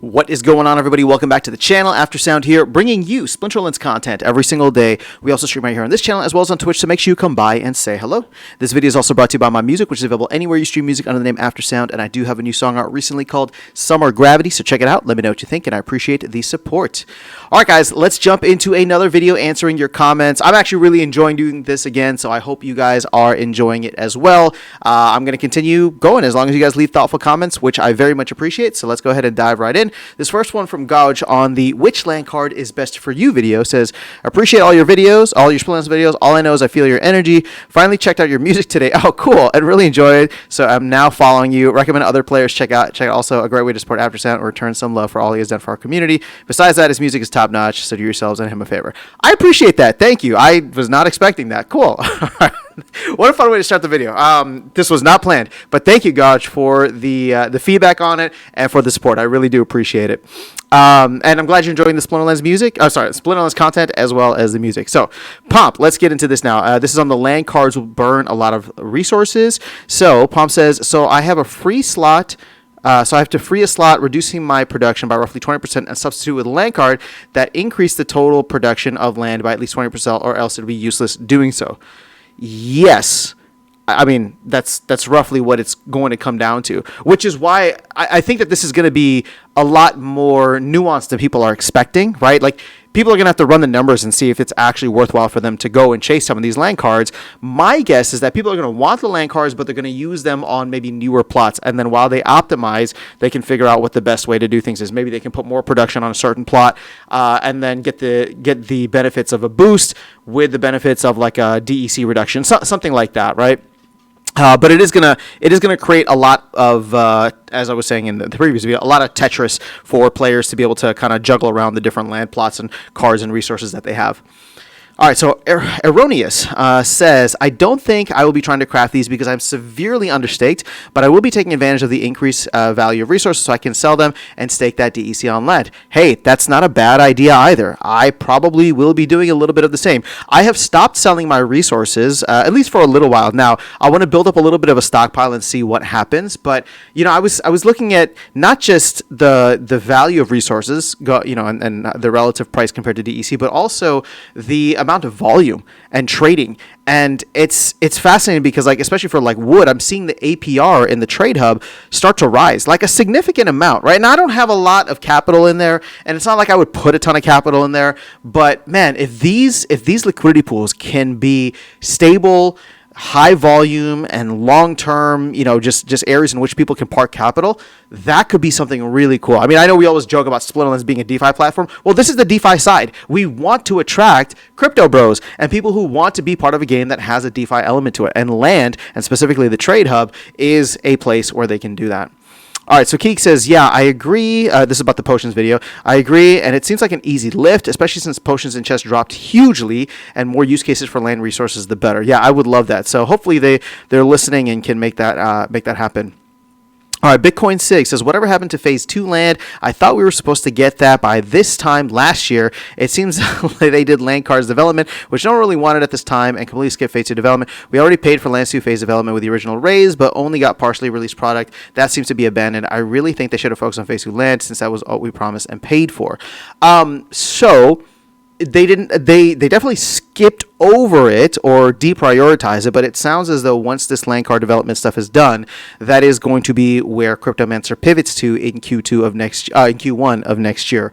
What is going on, everybody? Welcome back to the channel. Aftersound here, bringing you Splinterlands content every single day. We also stream right here on this channel as well as on Twitch, so make sure you come by and say hello. This video is also brought to you by My Music, which is available anywhere you stream music under the name Aftersound, and I do have a new song out recently called Summer Gravity, so check it out. Let me know what you think, and I appreciate the support. All right, guys, let's jump into another video answering your comments. I'm actually really enjoying doing this again, so I hope you guys are enjoying it as well. I'm going to continue going as long as you guys leave thoughtful comments, which I very much appreciate, so let's go ahead and dive right in. This first one from Gouge on the Which Land Card is Best for You video says, appreciate all your videos, all your Splinterlands videos. All I know is I feel your energy. Finally checked out your music today. Oh, cool. And really enjoyed it. So I'm now following you. Recommend other players check out. Also a great way to support Aftersound or return some love for all he has done for our community. Besides that, his music is top notch. So do yourselves and him a favor. I appreciate that. Thank you. I was not expecting that. Cool. What a fun way to start the video. This was not planned, but thank you, Gouge, for the feedback on it and for the support. I really do appreciate it. And I'm glad you're enjoying the Splinterlands music. Splinterlands content as well as the music. So, Pomp, let's get into this now. This is on the land cards will burn a lot of resources. So, Pomp says, so I have a free slot. So I have to free a slot, reducing my production by roughly 20% and substitute with a land card that increase the total production of land by at least 20%, or else it would be useless doing so. Yes. I mean, that's roughly what it's going to come down to, which is why I think that this is going to be a lot more nuanced than people are expecting, right? Like, people are going to have to run the numbers and see if it's actually worthwhile for them to go and chase some of these land cards. My guess is that people are going to want the land cards, but they're going to use them on maybe newer plots. And then while they optimize, they can figure out what the best way to do things is. Maybe they can put more production on a certain plot and then get the benefits of a boost with the benefits of like a DEC reduction, something like that, right? But it is gonna create a lot of, as I was saying in the previous video, a lot of Tetris for players to be able to kind of juggle around the different land plots and cards and resources that they have. All right, so Erroneous says, I don't think I will be trying to craft these because I'm severely understaked, but I will be taking advantage of the increased value of resources so I can sell them and stake that DEC on land. Hey, that's not a bad idea either. I probably will be doing a little bit of the same. I have stopped selling my resources, at least for a little while now. I want to build up a little bit of a stockpile and see what happens, but, you know, I was looking at not just the value of resources, you know, and the relative price compared to DEC, but also the amount of volume and trading. And it's fascinating because, like, especially for like wood, I'm seeing the APR in the trade hub start to rise like a significant amount, right? Now, I don't have a lot of capital in there, and it's not like I would put a ton of capital in there, but man, if these liquidity pools can be stable, high volume and long-term, you know, just areas in which people can park capital, that could be something really cool. I mean, I know we always joke about Splinterlands being a DeFi platform. Well, this is the DeFi side. We want to attract crypto bros and people who want to be part of a game that has a DeFi element to it. And land, and specifically the trade hub, is a place where they can do that. All right, so Keek says, yeah, I agree. This is about the potions video. I agree, and it seems like an easy lift, especially since potions and chests dropped hugely, and more use cases for land resources, the better. Yeah, I would love that. So hopefully they're listening and can make that happen. All right, Bitcoin Sig says, whatever happened to Phase 2 land? I thought we were supposed to get that by this time last year. It seems like they did land cards development, which no one really wanted at this time, and completely skipped Phase 2 development. We already paid for Land 2 phase development with the original raise, but only got partially released product. That seems to be abandoned. I really think they should have focused on Phase 2 land, since that was all we promised and paid for. So they didn't. They definitely skipped over it or deprioritize it, but it sounds as though once this land card development stuff is done, that is going to be where Cryptomancer pivots to in Q1 of next year.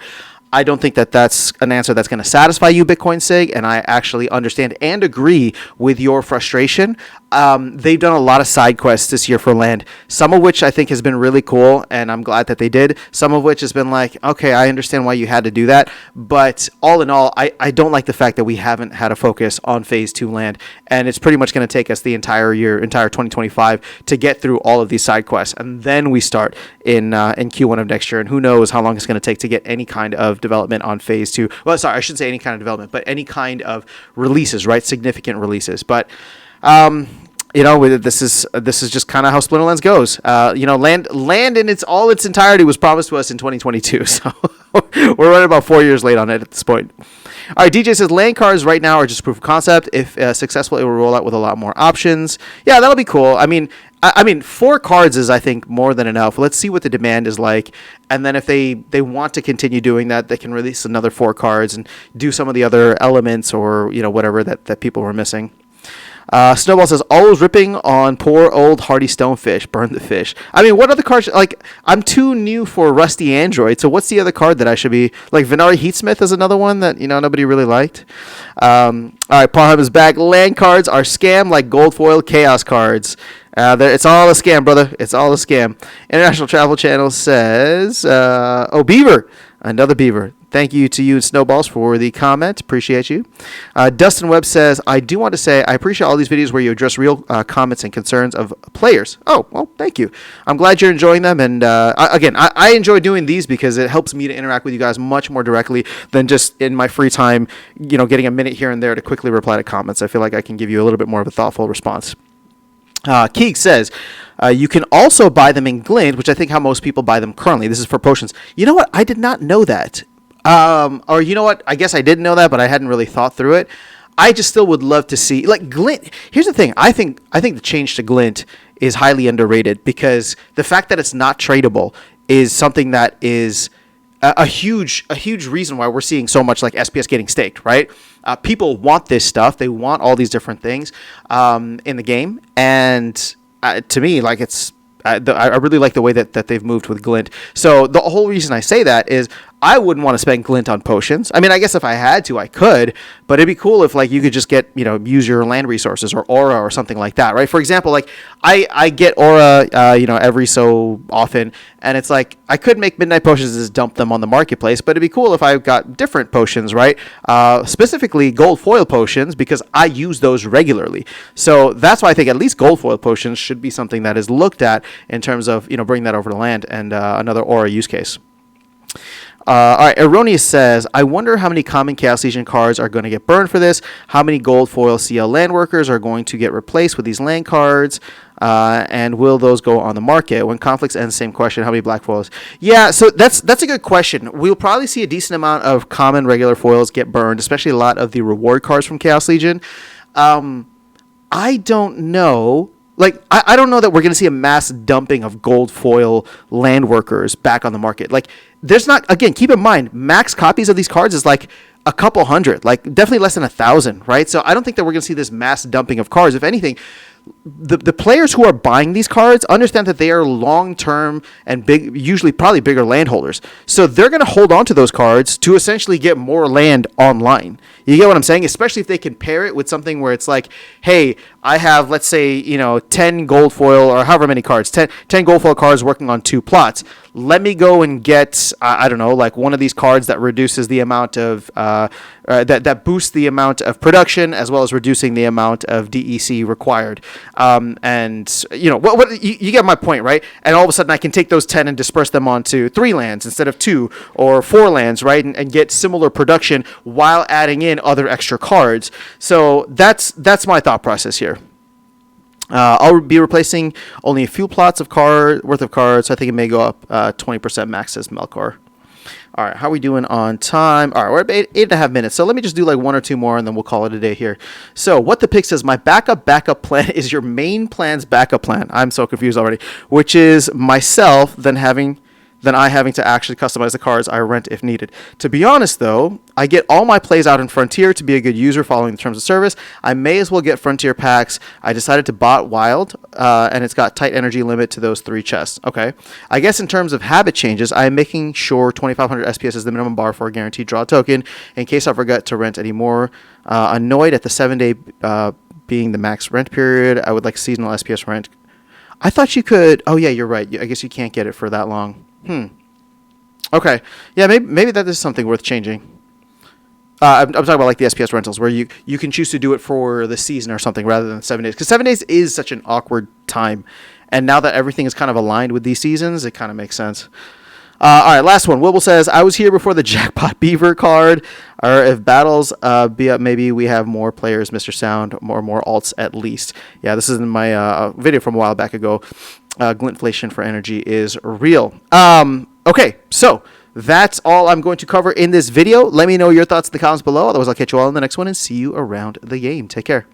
I don't think that that's an answer that's going to satisfy you, Bitcoin Sig, and I actually understand and agree with your frustration. They've done a lot of side quests this year for land, some of which I think has been really cool, and I'm glad that they did. Some of which has been like, okay, I understand why you had to do that, but all in all, I don't like the fact that we haven't had a focus on Phase 2 land, and it's pretty much going to take us the entire 2025 to get through all of these side quests, and then we start in Q1 of next year, and who knows how long it's going to take to get any kind of development on Phase 2. Well, sorry, I shouldn't say any kind of development, but any kind of releases, right? Significant releases. But you know, this is just kind of how Splinterlands goes. You know, land in its entirety was promised to us in 2022, so we're running about 4 years late on it at this point. All right, DJ says land cards right now are just proof of concept. If successful, it will roll out with a lot more options. Yeah, that'll be cool. I mean, I mean, 4 cards is, I think, more than enough. Let's see what the demand is like. And then if they want to continue doing that, they can release another 4 cards and do some of the other elements or, whatever that people were missing. Snowball says, always ripping on poor old hardy stonefish. Burn the fish. I mean, what other cards? Like, I'm too new for Rusty Android, so what's the other card that I should be... Like, Venari Heatsmith is another one that, nobody really liked. All right, Parham is back. Land cards are scam like gold foil chaos cards. It's all a scam, brother. It's all a scam. International Travel Channel says, Beaver. Another Beaver. Thank you to you and Snowballs for the comment. Appreciate you. Dustin Webb says, I do want to say I appreciate all these videos where you address real comments and concerns of players. Oh, well, thank you. I'm glad you're enjoying them. And again, I enjoy doing these because it helps me to interact with you guys much more directly than just in my free time, getting a minute here and there to quickly reply to comments. I feel like I can give you a little bit more of a thoughtful response. Keeg says, you can also buy them in Glint, which I think how most people buy them currently. This is for potions. You know what? I did not know that. Or you know what? I guess I didn't know that, but I hadn't really thought through it. I just still would love to see, like, Glint. Here's the thing. I think the change to Glint is highly underrated because the fact that it's not tradable is something that is a huge reason why we're seeing so much like SPS getting staked, right? People want this stuff. They want all these different things in the game. And to me, like, it's I really like the way that they've moved with Glint. So the whole reason I say that is I wouldn't want to spend Glint on potions. I mean, I guess if I had to, I could, but it'd be cool if, like, you could just get, use your land resources or aura or something like that, right? For example, like, I get aura, every so often, and it's like, I could make midnight potions and just dump them on the marketplace, but it'd be cool if I got different potions, right? Specifically gold foil potions, because I use those regularly. So that's why I think at least gold foil potions should be something that is looked at in terms of, bringing that over to land and another aura use case. All right, Erroneous says, I wonder how many common Chaos Legion cards are going to get burned for this. How many gold foil CL land workers are going to get replaced with these land cards? And will those go on the market? When conflicts end, same question. How many black foils? Yeah, so that's a good question. We'll probably see a decent amount of common regular foils get burned, especially a lot of the reward cards from Chaos Legion. I don't know. Like, I don't know that we're going to see a mass dumping of gold foil land workers back on the market. Like, there's not, again, keep in mind, max copies of these cards is like a couple hundred, like definitely less than 1,000, right? So I don't think that we're going to see this mass dumping of cards. If anything, the players who are buying these cards understand that they are long-term and big, usually probably bigger landholders. So they're going to hold on to those cards to essentially get more land online. You get what I'm saying? Especially if they can pair it with something where it's like, hey, I have, let's say, 10 gold foil or however many cards, 10 gold foil cards working on 2 plots. Let me go and get, I don't know, like one of these cards that reduces the amount of, that boosts the amount of production as well as reducing the amount of DEC required. And, you get my point, right? And all of a sudden I can take those 10 and disperse them onto 3 lands instead of 2 or 4 lands, right? And get similar production while adding in other extra cards. So that's my thought process here. I'll be replacing only a few plots of worth of cards. So I think it may go up 20% max, says Melkor. All right, how are we doing on time? All right, we're at 8.5 minutes. So let me just do like 1 or 2 more, and then we'll call it a day here. So what the pick says, my backup plan is your main plan's backup plan. I'm so confused already. Which is myself then I having to actually customize the cards I rent if needed. To be honest, though, I get all my plays out in Frontier to be a good user following the terms of service. I may as well get Frontier packs. I decided to bot Wild, and it's got tight energy limit to those 3 chests. Okay. I guess in terms of habit changes, I am making sure 2,500 SPS is the minimum bar for a guaranteed draw token in case I forget to rent any more. Annoyed at the 7-day being the max rent period. I would like seasonal SPS rent. I thought you could... Oh, yeah, you're right. I guess you can't get it for that long. Okay. Yeah, maybe that is something worth changing. I'm talking about like the SPS rentals where you can choose to do it for the season or something rather than 7 days. Because 7 days is such an awkward time. And now that everything is kind of aligned with these seasons, it kind of makes sense. All right, last one. Wibble says, I was here before the Jackpot Beaver card. Or if battles be up, maybe we have more players, Mr. Sound, more alts at least. Yeah, this is in my video from a while back ago. Glintflation for energy is real. Okay, so that's all I'm going to cover in this video. Let me know your thoughts in the comments below. Otherwise, I'll catch you all in the next one and see you around the game. Take care.